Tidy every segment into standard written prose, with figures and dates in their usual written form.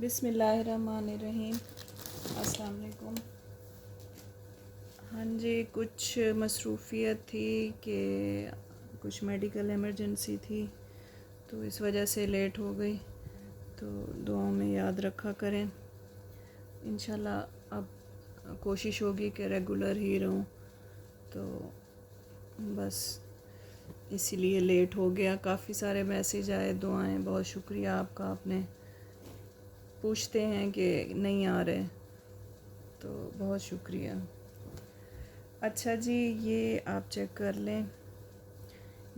बिस्मिल्लाहिर्रहमानिर्रहीम। अस्सलाम वालेकुम। हाँ जी, कुछ मसरूफ़ियत थी कि कुछ मेडिकल इमरजेंसी थी, तो इस वजह से लेट हो गई। तो दुआओं में याद रखा करें। इंशाल्लाह अब कोशिश होगी कि रेगुलर ही रहूँ। तो बस इसीलिए लेट हो गया। काफ़ी सारे मैसेज आए, दुआएं, बहुत शुक्रिया आपका। आपने पूछते हैं कि नहीं आ रहे, तो बहुत शुक्रिया। अच्छा जी, ये आप चेक कर लें,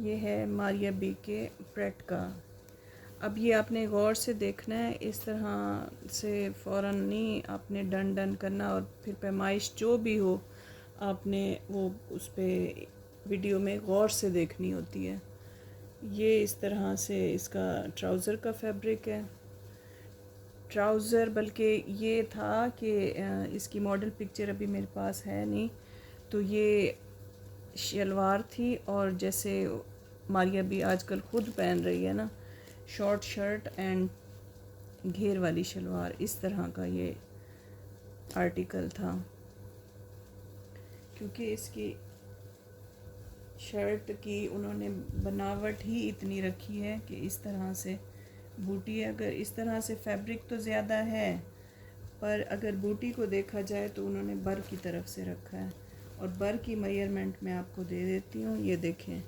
ये है मारिया बी के प्रेट का। अब ये आपने गौर से देखना है, इस तरह से फ़ौरन नहीं आपने डन डन करना, और फिर पैमाइश जो भी हो आपने वो उस पर वीडियो में गौर से देखनी होती है। ये इस तरह से इसका ट्राउज़र का फैब्रिक है। ट्राउज़र बल्कि ये था कि इसकी मॉडल पिक्चर अभी मेरे पास है नहीं, तो ये शलवार थी, और जैसे मारिया भी आजकल ख़ुद पहन रही है ना, शॉर्ट शर्ट एंड घेर वाली शलवार, इस तरह का ये आर्टिकल था। क्योंकि इसकी शर्ट की उन्होंने बनावट ही इतनी रखी है कि इस तरह से बूटी, अगर इस तरह से फैब्रिक तो ज़्यादा है, पर अगर बूटी को देखा जाए तो उन्होंने बर की तरफ से रखा है। और बर की मेजरमेंट मैं आपको दे देती हूँ। ये देखें,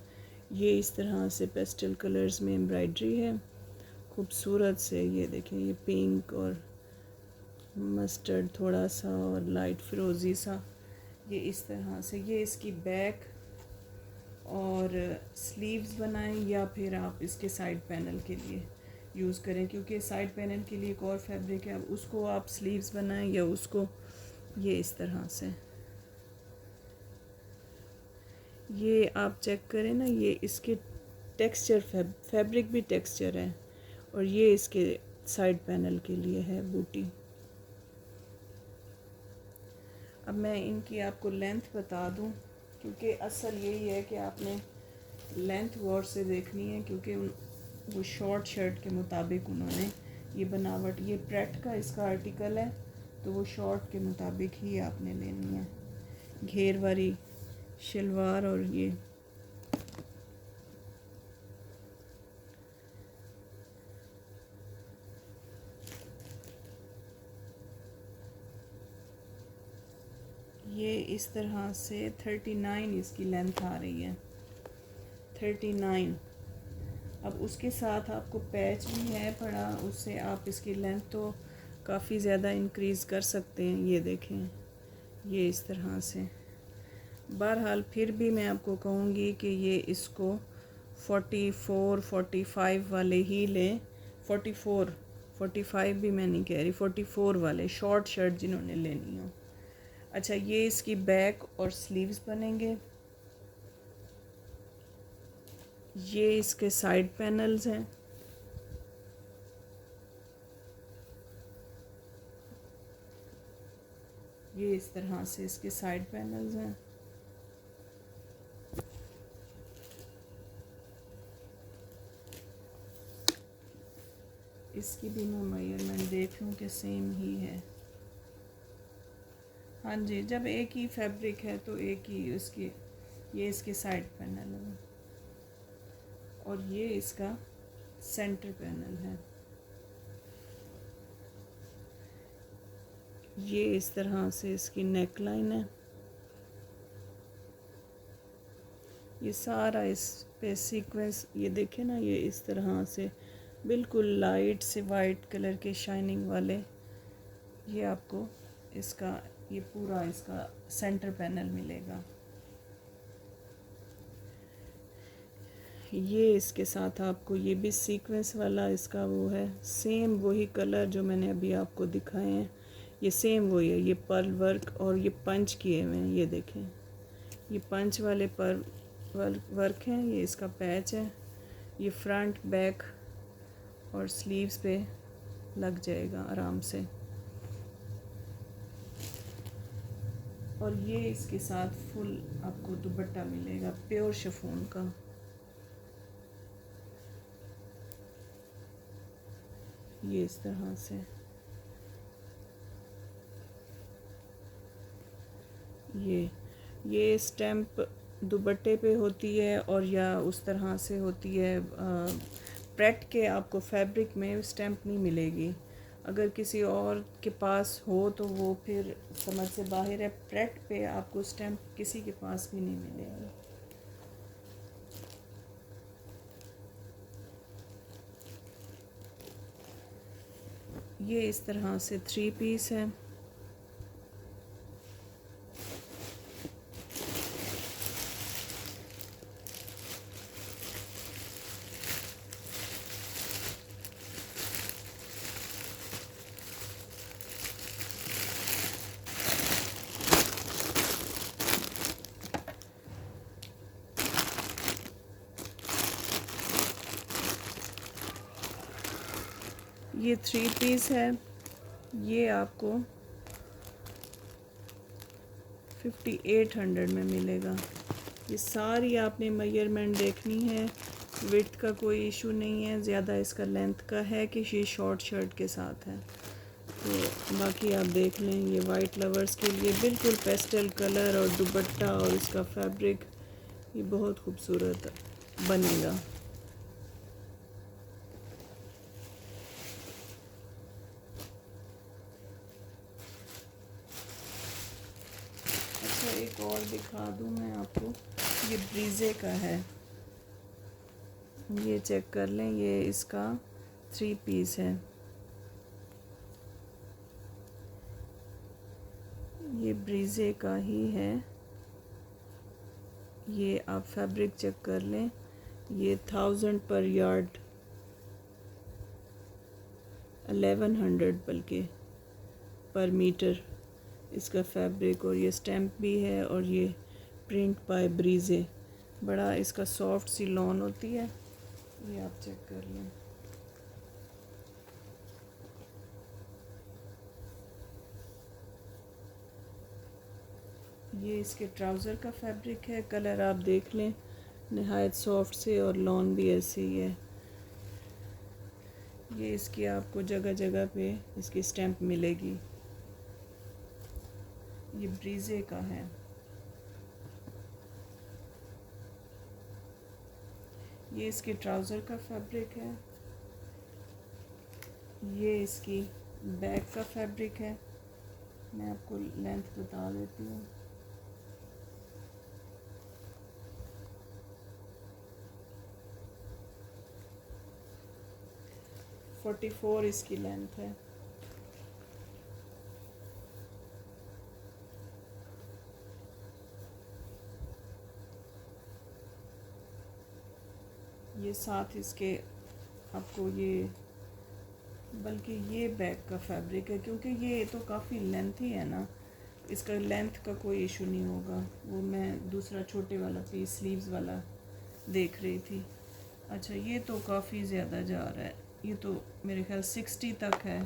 ये इस तरह से पेस्टल कलर्स में एम्ब्रॉयडरी है खूबसूरत से। ये देखें, ये पिंक और मस्टर्ड थोड़ा सा और लाइट फिरोज़ी सा, ये इस तरह से। ये इसकी बैक और स्लीव्स बनाएं, या फिर आप इसके साइड पैनल के लिए यूज़ करें, क्योंकि साइड पैनल के लिए एक और फैब्रिक है, अब उसको आप स्लीव्स बनाएं या उसको, ये इस तरह से। ये आप चेक करें ना, ये इसके टेक्सचर फैब्रिक भी टेक्सचर है, और ये इसके साइड पैनल के लिए है बूटी। अब मैं इनकी आपको लेंथ बता दूं, क्योंकि असल यही है कि आपने लेंथ गौर से देखनी है, क्योंकि वो शॉर्ट शर्ट के मुताबिक उन्होंने ये बनावट, ये प्रेट का इसका आर्टिकल है, तो वो शॉर्ट के मुताबिक ही आपने लेनी है। घेर वाली शलवार, और ये इस तरह से 39 इसकी लेंथ आ रही है, 39। अब उसके साथ आपको पैच भी है पड़ा, उससे आप इसकी लेंथ तो काफ़ी ज़्यादा इंक्रीज़ कर सकते हैं। ये देखें, ये इस तरह से। बहरहाल फिर भी मैं आपको कहूँगी कि ये इसको 44, 45 वाले ही लें। 44, 45 भी मैं नहीं कह रही, 44 वाले शॉर्ट शर्ट जिन्होंने लेनी हो। अच्छा, ये इसकी बैक और स्लीव्स बनेंगे। ये इसके साइड पैनल्स हैं। ये इस तरह से इसके साइड पैनल्स हैं। इसकी भी मैं मेजरमेंट देख लूँ कि सेम ही है। हाँ जी, जब एक ही फैब्रिक है तो एक ही उसकी, ये इसके साइड पैनल है, और ये इसका सेंटर पैनल है। ये इस तरह से इसकी नेक लाइन है। ये सारा इस पे सीक्वेंस, ये देखें ना, ये इस तरह से बिल्कुल लाइट से वाइट कलर के शाइनिंग वाले, ये आपको इसका, ये पूरा इसका सेंटर पैनल मिलेगा। ये इसके साथ आपको ये भी सीक्वेंस वाला इसका वो है, सेम वही कलर जो मैंने अभी आपको दिखाए हैं, ये सेम वही है। ये पर्ल वर्क और ये पंच किए हुए हैं। ये देखें, ये पंच वाले पर्ल वर्क हैं। ये इसका पैच है। ये फ्रंट, बैक और स्लीव्स पे लग जाएगा आराम से। और ये इसके साथ फुल आपको दुपट्टा मिलेगा प्योर शिफॉन का। ये इस तरह से ये स्टैम्प दुपट्टे पे होती है और या उस तरह से होती है। प्रेट के आपको फैब्रिक में स्टैम्प नहीं मिलेगी। अगर किसी और के पास हो तो वो फिर समझ से बाहर है। प्रेट पे आपको स्टैम्प किसी के पास भी नहीं मिलेगी। ये इस तरह से 3 पीस है। ये 3 पीस है। ये आपको 5800 में मिलेगा। ये सारी आपने मेजरमेंट देखनी है। विड्थ का कोई इशू नहीं है, ज़्यादा इसका लेंथ का है कि ये शॉर्ट शर्ट के साथ है। तो बाकी आप देख लें। ये वाइट लवर्स के लिए बिल्कुल पेस्टल कलर और दुपट्टा और इसका फैब्रिक ये बहुत खूबसूरत बनेगा। अच्छा, एक और दिखा दूँ मैं आपको। ये ब्रीजे का है। ये चेक कर लें। ये इसका 3 पीस है। ये ब्रीजे का ही है। ये आप फैब्रिक चेक कर लें। ये 1000 पर यार्ड, 1100 बल्कि पर मीटर इसका फैब्रिक। और ये स्टैम्प भी है और ये प्रिंट बाय ब्रीजे। बड़ा इसका सॉफ्ट सी लॉन होती है। ये आप चेक कर लें। ये इसके ट्राउज़र का फैब्रिक है। कलर आप देख लें, नहायत सॉफ्ट से और लॉन भी ऐसे ही है। ये इसकी आपको जगह जगह पे इसकी स्टैम्प मिलेगी। ये ब्रीजे का है। ये इसके ट्राउज़र का फैब्रिक है। ये इसकी बैक का फैब्रिक है। मैं आपको लेंथ बता देती हूँ। है 44 इसकी लेंथ है। ये साथ इसके आपको ये, बल्कि ये बैक का फैब्रिक है, क्योंकि ये तो काफ़ी लेंथ ही है ना। इसका लेंथ का कोई इशू नहीं होगा। वो मैं दूसरा छोटे वाला पीस स्लीव्स वाला देख रही थी। अच्छा, ये तो काफ़ी ज़्यादा जा रहा है। ये तो मेरे ख्याल 60 तक है।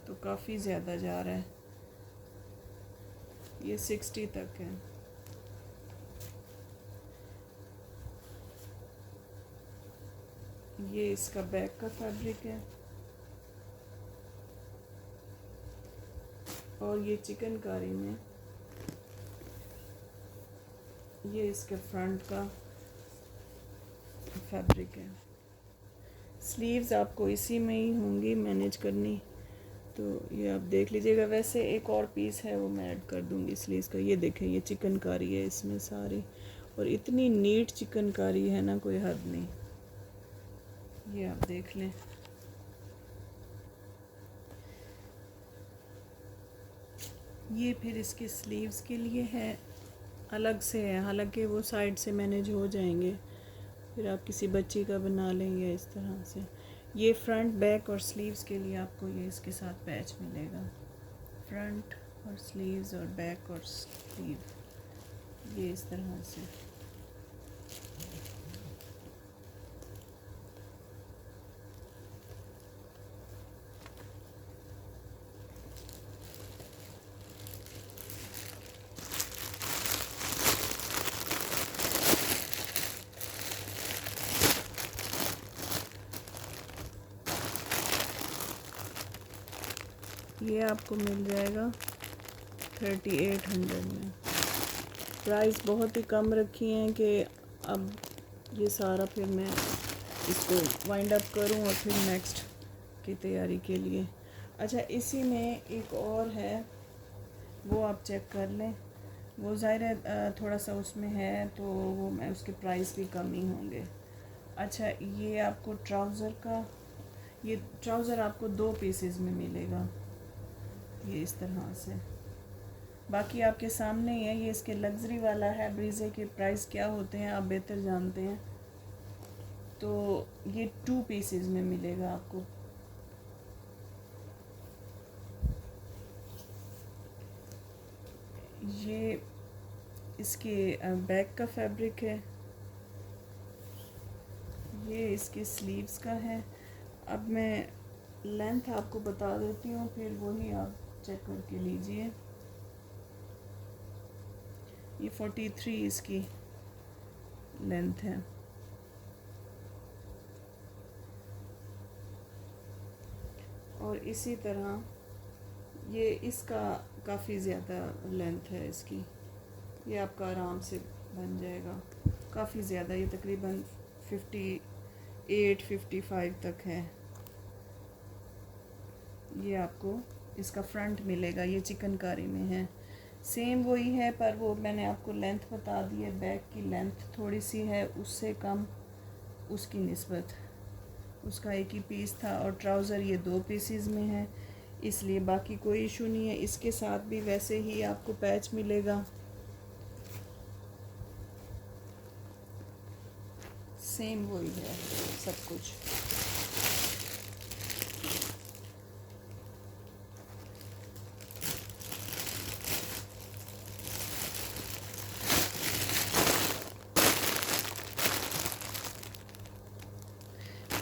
तो काफ़ी ज़्यादा जा रहा है। ये 60 तक है। ये इसका बैक का फैब्रिक है। और ये चिकनकारी में ये इसके फ्रंट का फैब्रिक है। स्लीव्स आपको इसी में ही होंगी मैनेज करनी, तो ये आप देख लीजिएगा। वैसे एक और पीस है वो मैं ऐड कर दूंगी स्लीव्स का। ये देखें, ये चिकनकारी है इसमें सारी, और इतनी नीट चिकनकारी है ना, कोई हद नहीं। ये आप देख लें। ये फिर इसके स्लीव्स के लिए है, अलग से है। हालांकि वो साइड से मैनेज हो जाएंगे, फिर आप किसी बच्ची का बना लेंगे इस तरह से। ये फ्रंट, बैक और स्लीव्स के लिए आपको ये इसके साथ पैच मिलेगा। फ्रंट और स्लीव्स और बैक और स्लीव ये इस तरह से। ये आपको मिल जाएगा 3800 में। प्राइस बहुत ही कम रखी हैं कि अब ये सारा फिर मैं इसको वाइंड अप करूं और फिर नेक्स्ट की तैयारी के लिए। अच्छा, इसी में एक और है, वो आप चेक कर लें। वो ज़ाहिर है थोड़ा सा उसमें है, तो वो मैं उसके प्राइस भी कम ही होंगे। अच्छा, ये आपको ट्राउज़र का, ये ट्राउज़र आपको 2 पीसेस में मिलेगा, ये इस तरह से। बाकी आपके सामने ही है, ये इसके लग्जरी वाला है। ब्रीजे के प्राइस क्या होते हैं आप बेहतर जानते हैं। तो ये 2 पीसेस में मिलेगा आपको। ये इसके बैक का फैब्रिक है, ये इसके स्लीव्स का है। अब मैं लेंथ आपको बता देती हूँ, फिर वही आप चेक करके लीजिए। ये 43 इसकी लेंथ है। और इसी तरह ये इसका काफ़ी ज़्यादा लेंथ है इसकी, ये आपका आराम से बन जाएगा। काफ़ी ज़्यादा, ये तकरीबन 58-55 तक है। ये आपको इसका फ्रंट मिलेगा, ये चिकनकारी में है। सेम वही है, पर वो मैंने आपको लेंथ बता दी है। बैक की लेंथ थोड़ी सी है उससे कम, उसकी निस्बत उसका एक ही पीस था। और ट्राउज़र ये 2 पीसीज में है, इसलिए बाकी कोई इशू नहीं है। इसके साथ भी वैसे ही आपको पैच मिलेगा, सेम वही है सब कुछ।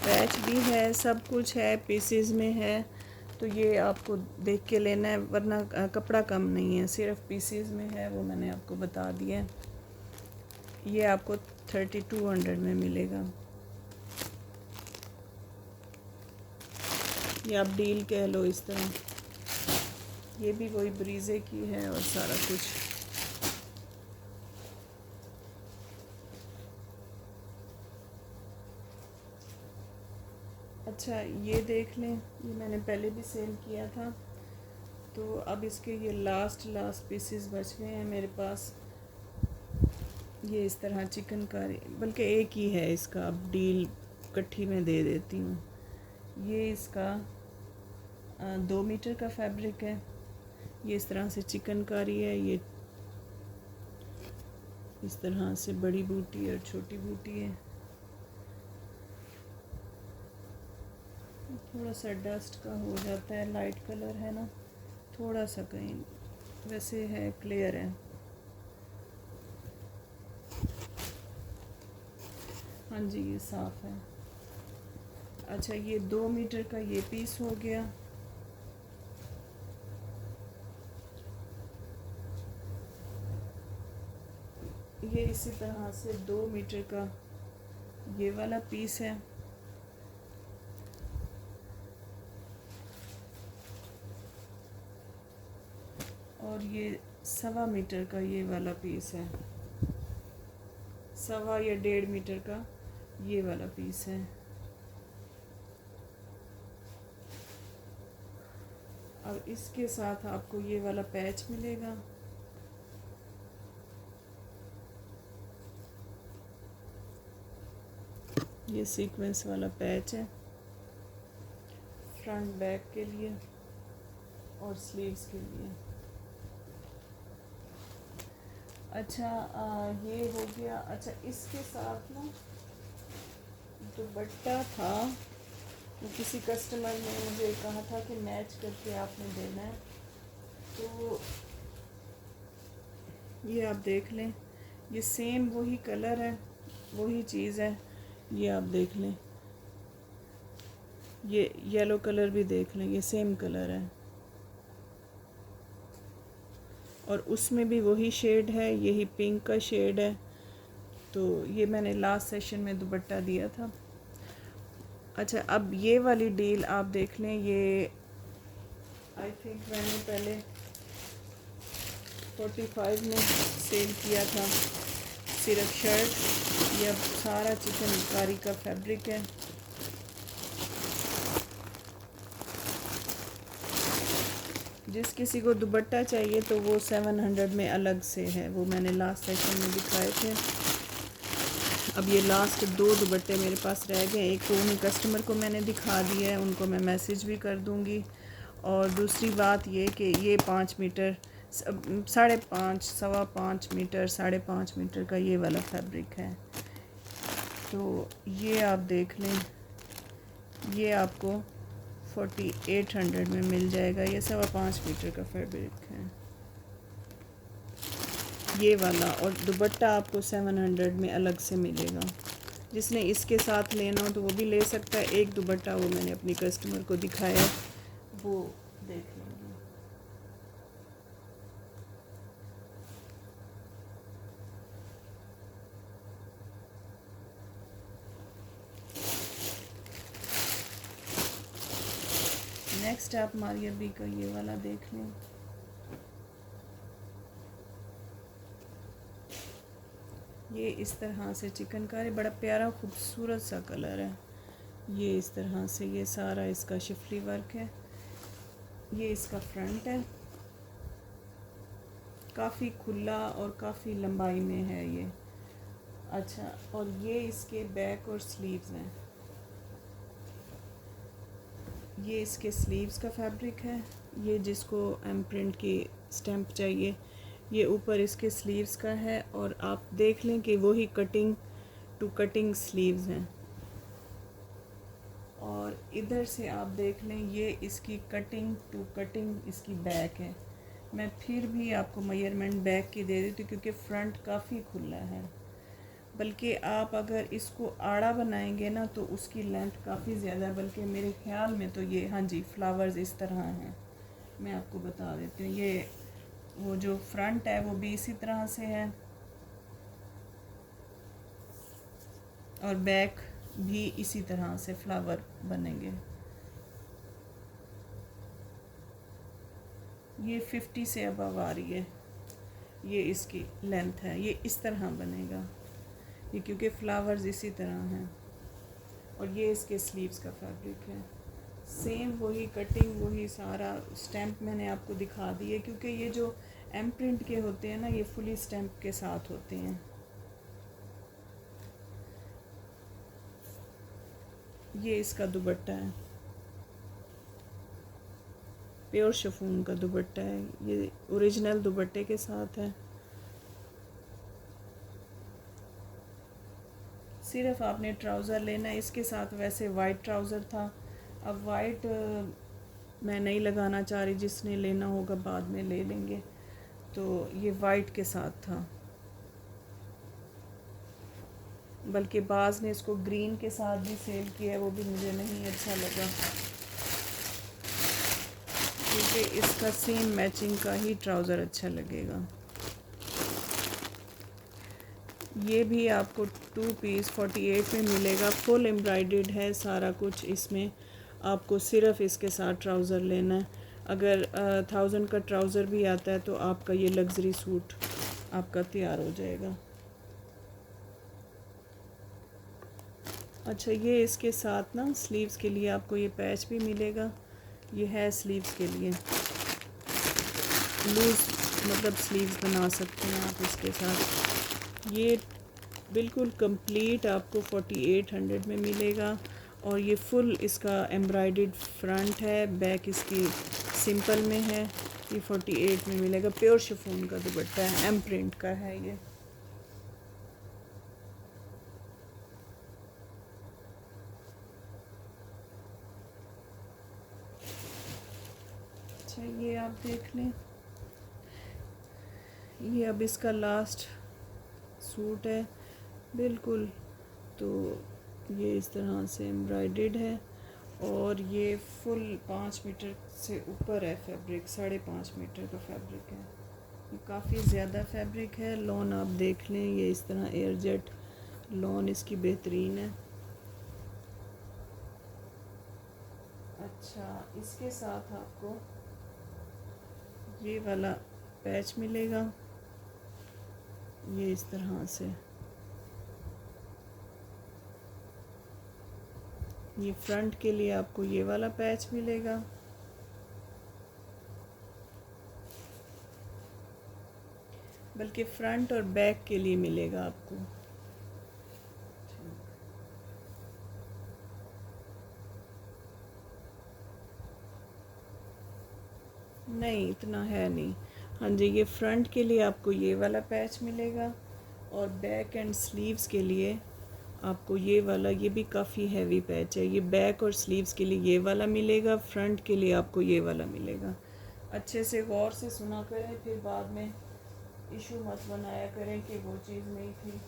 पैच भी है, सब कुछ है, पीसेस में है। तो ये आपको देख के लेना है, वरना कपड़ा कम नहीं है, सिर्फ पीसेस में है, वो मैंने आपको बता दिया है। ये आपको 3200 में मिलेगा। ये आप डील कह लो इस तरह। ये भी वही ब्रीजे की है और सारा कुछ। अच्छा, ये देख लें, ये मैंने पहले भी सेल किया था। तो अब इसके ये लास्ट पीसेस बच गए हैं मेरे पास। ये इस तरह चिकनकारी, बल्कि एक ही है इसका, अब डील इकट्ठी में दे देती हूँ। ये इसका 2 मीटर का फैब्रिक है। ये इस तरह से चिकनकारी है। ये इस तरह से बड़ी बूटी और छोटी बूटी है। थोड़ा सा डस्ट का हो जाता है, लाइट कलर है ना, थोड़ा सा कहीं, वैसे है क्लियर है। हाँ जी, ये साफ़ है। अच्छा, ये 2 मीटर का ये पीस हो गया। ये इसी तरह से 2 मीटर का ये वाला पीस है। और ये 1.25 मीटर का ये वाला पीस है। 1.25 या 1.5 मीटर का ये वाला पीस है। अब इसके साथ आपको ये वाला पैच मिलेगा। ये सीक्वेंस वाला पैच है फ्रंट बैक के लिए और स्लीव्स के लिए। अच्छा, ये हो गया। अच्छा, इसके साथ ना दुपट्टा था, वो किसी कस्टमर ने मुझे कहा था कि मैच करके आपने देना है। तो ये आप देख लें, ये सेम वही कलर है, वही चीज़ है। ये आप देख लें, ये येलो कलर भी देख लें, ये सेम कलर है। और उसमें भी वही शेड है, यही पिंक का शेड है। तो ये मैंने लास्ट सेशन में दुपट्टा दिया था। अच्छा, अब ये वाली डील आप देख लें, ये आई थिंक मैंने पहले 45 में सेल किया था सिर्फ शर्ट। ये अब सारा चिकनकारी का फैब्रिक है। जिस किसी को दुपट्टा चाहिए तो वो 700 में अलग से है, वो मैंने लास्ट सेशन में दिखाए थे। अब ये लास्ट 2 दुपट्टे मेरे पास रह गए। एक तो उन्हीं कस्टमर को मैंने दिखा दिया है, उनको मैं मैसेज भी कर दूँगी। और दूसरी बात ये कि ये 5 मीटर 5.5 सवा 5 मीटर 5.5 मीटर का ये वाला फैब्रिक है। तो ये आप देख लें, ये आपको 4800 में मिल जाएगा। ये 5.25 मीटर का फैब्रिक है ये वाला। और दुपट्टा आपको 700 में अलग से मिलेगा। जिसने इसके साथ लेना हो तो वो भी ले सकता है। एक दुपट्टा वो मैंने अपनी कस्टमर को दिखाया, वो देख लेंगे। नेक्स्ट आप मारिया बी का ये वाला देख लें। ये इस तरह से चिकनकारी, बड़ा प्यारा खूबसूरत सा कलर है। ये इस तरह से ये सारा इसका शिफली वर्क है। ये इसका फ्रंट है, काफ़ी खुला और काफ़ी लंबाई में है ये। अच्छा, और ये इसके बैक और स्लीव्स हैं। ये इसके स्लीव्स का फैब्रिक है। ये जिसको एम प्रिंट की स्टैम्प चाहिए, ये ऊपर इसके स्लीव्स का है। और आप देख लें कि वही कटिंग टू कटिंग स्लीव्स हैं। और इधर से आप देख लें, ये इसकी कटिंग टू कटिंग इसकी बैक है। मैं फिर भी आपको मेजरमेंट बैक की दे देती हूँ क्योंकि फ्रंट काफ़ी खुला है। बल्कि आप अगर इसको आड़ा बनाएंगे ना तो उसकी लेंथ काफ़ी ज़्यादा है। बल्कि मेरे ख्याल में तो ये, हाँ जी, फ्लावर्स इस तरह हैं। मैं आपको बता देती हूँ, ये वो जो फ्रंट है वो भी इसी तरह से है और बैक भी इसी तरह से फ्लावर बनेंगे। ये 50 से अबव आ रही है, ये इसकी लेंथ है। ये इस तरह बनेगा ये, क्योंकि फ्लावर्स इसी तरह हैं। और ये इसके स्लीव्स का फैब्रिक है। सेम वही कटिंग, वही सारा स्टैम्प मैंने आपको दिखा दी है। क्योंकि ये जो एम प्रिंट के होते हैं ना, ये फुली स्टैम्प के साथ होते हैं। ये इसका दुपट्टा है, प्योर शिफॉन का दुपट्टा है। ये ओरिजिनल दुपट्टे के साथ है। सिर्फ आपने ट्राउज़र लेना है इसके साथ। वैसे वाइट ट्राउज़र था, अब वाइट मैं नहीं लगाना चाह रही, जिसने लेना होगा बाद में ले लेंगे। तो ये वाइट के साथ था, बल्कि बाज़ ने इसको ग्रीन के साथ भी सेल किया है, वो भी मुझे नहीं अच्छा लगा क्योंकि इसका सेम मैचिंग का ही ट्राउज़र अच्छा लगेगा। ये भी आपको 2 पीस 48 में मिलेगा। फुल एम्ब्रॉयडर्ड है सारा कुछ इसमें। आपको सिर्फ इसके साथ ट्राउज़र लेना है। अगर 1000 का ट्राउज़र भी आता है तो आपका ये लग्जरी सूट आपका तैयार हो जाएगा। अच्छा, ये इसके साथ ना स्लीव्स के लिए आपको ये पैच भी मिलेगा। ये है स्लीव्स के लिए, लूज़ मतलब स्लीव्स बना सकते हैं आप इसके साथ। ये बिल्कुल कंप्लीट आपको 4800 में मिलेगा। और ये फुल इसका एम्ब्रॉयडर्ड फ्रंट है, बैक इसकी सिंपल में है। ये 48 में मिलेगा। प्योर शिफॉन का दुपट्टा है, एम प्रिंट का है ये। अच्छा, ये आप देख लें, ये अब इसका लास्ट सूट है बिल्कुल। तो ये इस तरह से एम्ब्रॉयडर्ड है और ये फुल 5 मीटर से ऊपर है फैब्रिक, 5.5 मीटर का फैब्रिक है। ये काफ़ी ज़्यादा फैब्रिक है। लॉन आप देख लें, ये इस तरह एयर जेट लॉन इसकी बेहतरीन है। अच्छा, इसके साथ आपको ये वाला पैच मिलेगा, ये इस तरह से। ये फ्रंट के लिए आपको ये वाला पैच मिलेगा, बल्कि फ्रंट और बैक के लिए मिलेगा आपको। नहीं, इतना है नहीं। हाँ जी, ये फ्रंट के लिए आपको ये वाला पैच मिलेगा, और बैक एंड स्लीव्स के लिए आपको ये वाला, ये भी काफ़ी हैवी पैच है। ये बैक और स्लीव्स के लिए ये वाला मिलेगा, फ्रंट के लिए आपको ये वाला मिलेगा। अच्छे से गौर से सुना करें, फिर बाद में इशू मत बनाया करें कि वो चीज़ नहीं थी,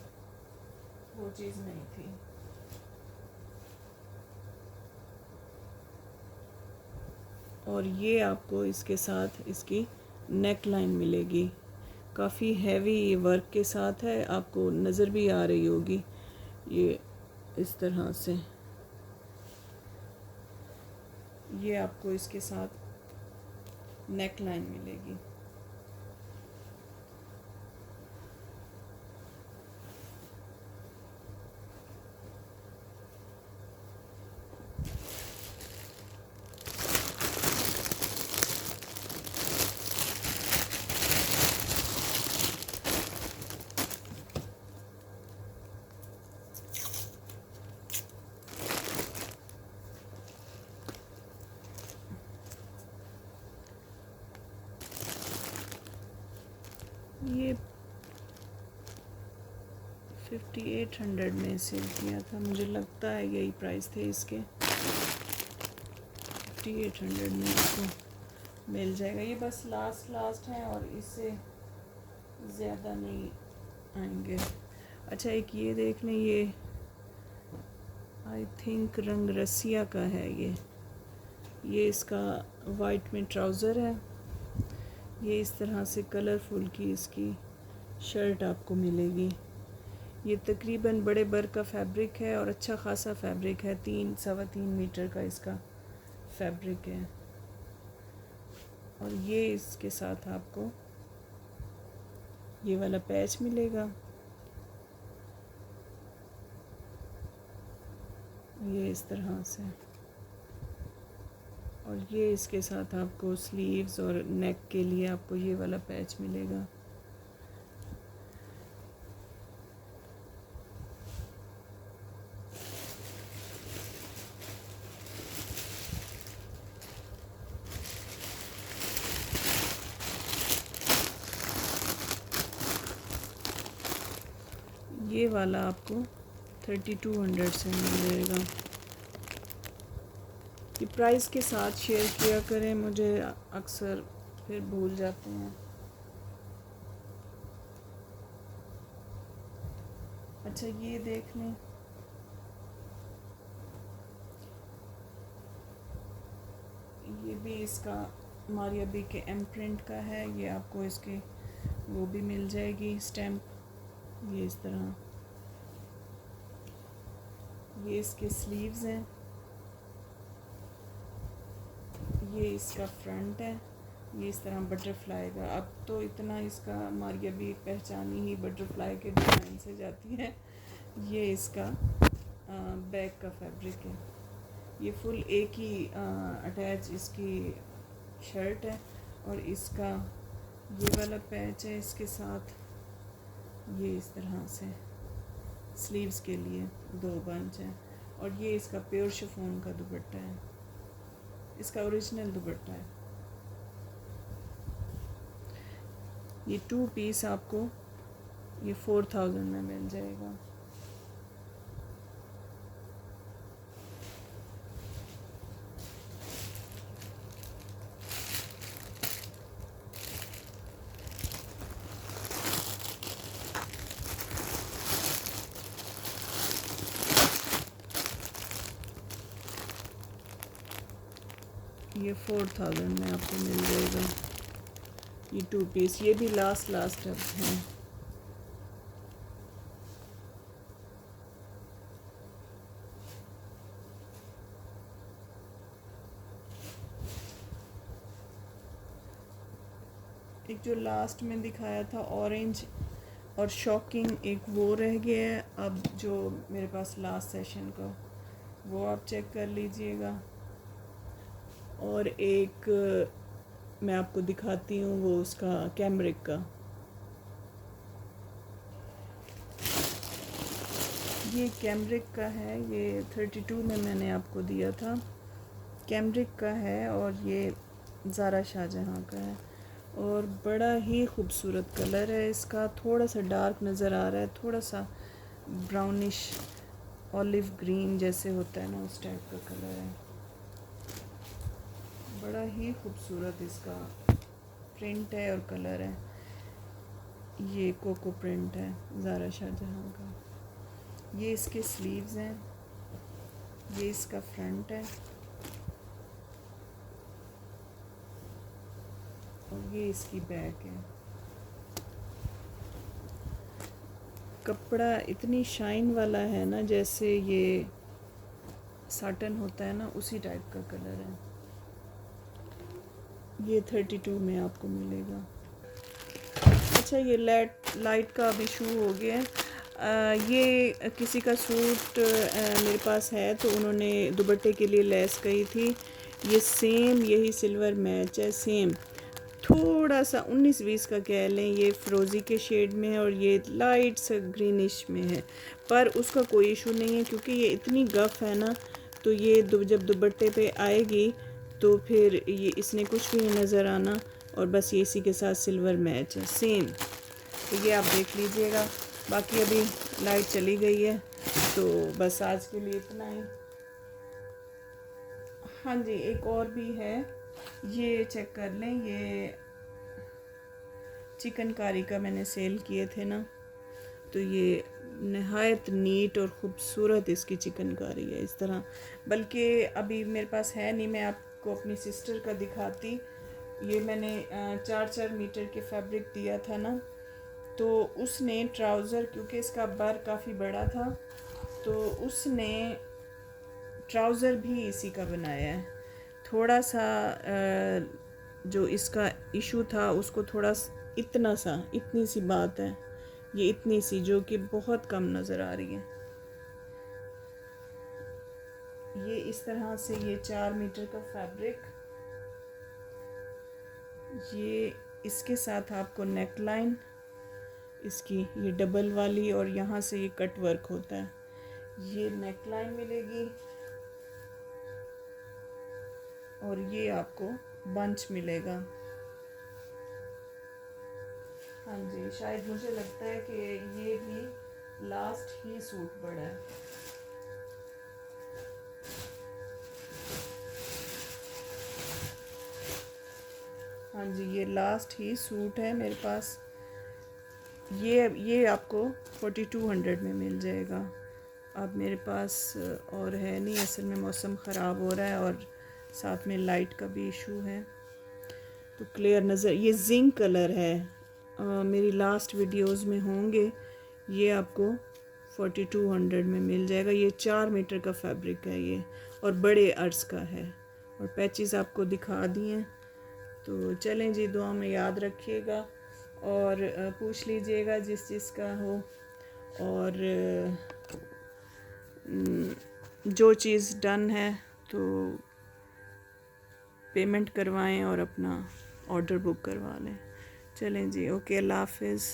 वो चीज़ नहीं थी। और ये आपको इसके साथ इसकी नेक लाइन मिलेगी, काफ़ी हैवी वर्क के साथ है, आपको नज़र भी आ रही होगी ये इस तरह से। ये आपको इसके साथ नेक लाइन मिलेगी। ये 5800 में सेल किया था, मुझे लगता है यही प्राइस थे इसके। 5800 में आपको मिल जाएगा। ये बस लास्ट है और इससे ज़्यादा नहीं आएंगे। अच्छा, एक ये देख लें, ये आई थिंक रंग रसिया का है। ये इसका वाइट में ट्राउज़र है। ये इस तरह से कलरफुल की इसकी शर्ट आपको मिलेगी। ये तकरीबन बड़े बर का फैब्रिक है और अच्छा खासा फैब्रिक है, 3-3.25 मीटर का इसका फैब्रिक है। और ये इसके साथ आपको ये वाला पैच मिलेगा, ये इस तरह से। और ये इसके साथ आपको स्लीव्स और नेक के लिए आपको ये वाला पैच मिलेगा। ये वाला आपको 3200 से मिलेगा। ये प्राइस के साथ शेयर किया करें, मुझे अक्सर फिर भूल जाते हैं। अच्छा, ये देख लें, ये भी इसका मारिया बी के एम्प्रिंट का है। ये आपको इसके वो भी मिल जाएगी स्टैम्प, ये इस तरह। ये इसके स्लीव्स हैं, ये इसका फ्रंट है, ये इस तरह बटरफ्लाई का। अब तो इतना इसका मारिया भी पहचानी ही बटरफ्लाई के डिज़ाइन से जाती है। ये इसका बैक का फैब्रिक है। ये फुल एक ही अटैच इसकी शर्ट है, और इसका ये वाला पैच है इसके साथ। ये इस तरह से स्लीव्स के लिए 2 बंच हैं। और ये इसका प्योर शिफॉन का दुपट्टा है, इसका ओरिजिनल दुपट्टा है। ये 2 पीस आपको ये 4000 में मिल जाएगा। ये 4000 में आपको मिल जाएगा। ये 2 पीस, ये भी लास्ट अब है। एक जो लास्ट में दिखाया था ऑरेंज और शॉकिंग, एक वो रह गया है। अब जो मेरे पास लास्ट सेशन का, वो आप चेक कर लीजिएगा। और एक मैं आपको दिखाती हूँ वो उसका कैमरिक का। ये कैमरिक का है, ये 32 में मैंने आपको दिया था। कैमरिक का है और ये ज़ारा शाहजहाँ का है और बड़ा ही खूबसूरत कलर है इसका। थोड़ा सा डार्क नज़र आ रहा है, थोड़ा सा ब्राउनिश ऑलिव ग्रीन जैसे होता है ना, उस टाइप का कलर है। बड़ा ही खूबसूरत इसका प्रिंट है और कलर है। ये कोको प्रिंट है ज़ारा शाहजहाँ का। ये इसके स्लीव्स हैं, ये इसका फ्रंट है और ये इसकी बैक है। कपड़ा इतनी शाइन वाला है ना, जैसे ये साटन होता है ना, उसी टाइप का कलर है। ये 32 में आपको मिलेगा। अच्छा, ये लाइट का अब इशू हो गया है। ये किसी का सूट मेरे पास है, तो उन्होंने दुपट्टे के लिए लेस कही थी। ये सेम यही सिल्वर मैच है, सेम थोड़ा सा 19-20 का कह लें। ये फ़िरोज़ी के शेड में है और ये लाइट सा ग्रीनिश में है, पर उसका कोई इशू नहीं है क्योंकि ये इतनी गफ़ है ना, तो ये जब दुपट्टे पे आएगी तो फिर ये इसने कुछ भी नहीं नज़र आना। और बस ये इसी के साथ सिल्वर मैच है सेम। तो ये आप देख लीजिएगा। बाकी अभी लाइट चली गई है, तो बस आज के लिए इतना ही। हाँ जी, एक और भी है, ये चेक कर लें। ये चिकनकारी का मैंने सेल किए थे ना, तो ये नहायत नीट और ख़ूबसूरत इसकी चिकनकारी है इस तरह। बल्कि अभी मेरे पास है नहीं, मैं आपको अपनी सिस्टर का दिखाती। ये मैंने 4-4 मीटर के फैब्रिक दिया था ना, तो उसने ट्राउज़र, क्योंकि इसका बर काफ़ी बड़ा था, तो उसने ट्राउज़र भी इसी का बनाया है। थोड़ा सा जो इसका इशू था उसको थोड़ा इतनी सी बात है, ये इतनी सी जो कि बहुत कम नज़र आ रही है। ये इस तरह से, ये 4 मीटर का फैब्रिक, ये इसके साथ आपको नेक लाइन इसकी ये डबल वाली, और यहाँ से ये कट वर्क होता है। ये नेक लाइन मिलेगी और ये आपको बंच मिलेगा। हाँ जी, शायद मुझे लगता है कि ये भी लास्ट ही सूट पड़ा है। हाँ जी, ये लास्ट ही सूट है मेरे पास। ये आपको 4200 में मिल जाएगा। अब मेरे पास और है नहीं, असल में मौसम ख़राब हो रहा है और साथ में लाइट का भी इशू है, तो क्लियर नज़र। ये जिंक कलर है, मेरी लास्ट वीडियोस में होंगे। ये आपको 4200 में मिल जाएगा। ये 4 मीटर का फैब्रिक है ये, और बड़े अर्ज का है, और पैचेस आपको दिखा दिए। तो चलें जी, दुआ में याद रखिएगा और पूछ लीजिएगा जिस चीज़ का हो, और जो चीज़ डन है तो पेमेंट करवाएं और अपना ऑर्डर बुक करवा लें। चलें जी, ओके, अल्लाह हाफिज़।